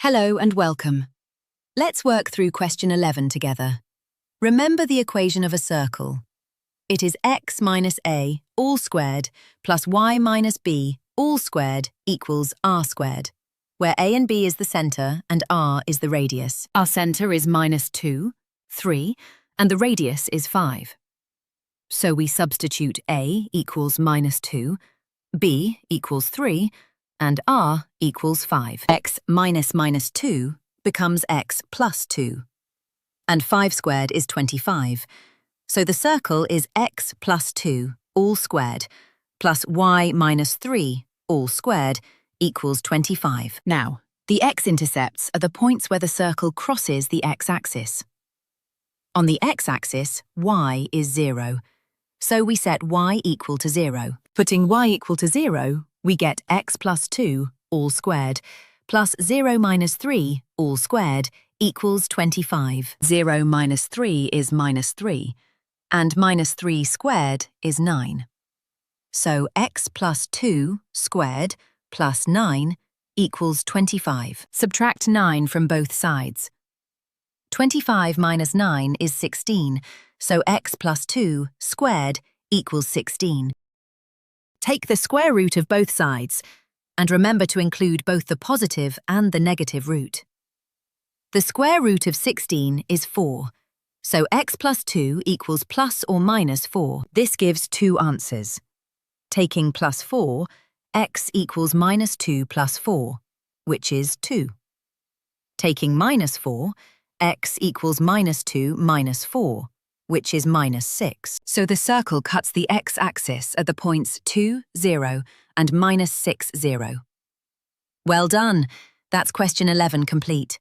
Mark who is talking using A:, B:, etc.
A: Hello and welcome. Let's work through question 11 together. Remember the equation of a circle. It is x minus a all squared plus y minus b all squared equals r squared, where a and b is the centre and r is the radius. Our centre is -2, 3, and the radius is 5. So we substitute a equals -2, b equals 3, and r equals 5. X minus -2 becomes x plus 2. And 5 squared is 25. So the circle is x plus 2 all squared plus y minus 3 all squared equals 25. Now, the x-intercepts are the points where the circle crosses the x-axis. On the x-axis, y is 0. So we set y equal to 0. Putting y equal to 0, we get x plus 2 all squared plus 0 minus 3 all squared equals 25. 0 minus 3 is -3, and -3 squared is 9. So x plus 2 squared plus 9 equals 25. Subtract 9 from both sides. 25 minus 9 is 16, so x plus 2 squared equals 16. Take the square root of both sides, and remember to include both the positive and the negative root. The square root of 16 is 4, so x plus 2 equals plus or minus 4. This gives two answers. Taking plus 4, x equals -2 plus 4, which is 2. Taking minus 4, x equals -2 minus 4, which is -6. So the circle cuts the x-axis at the points 2, 0 and -6, 0. Well done! That's question 11 complete.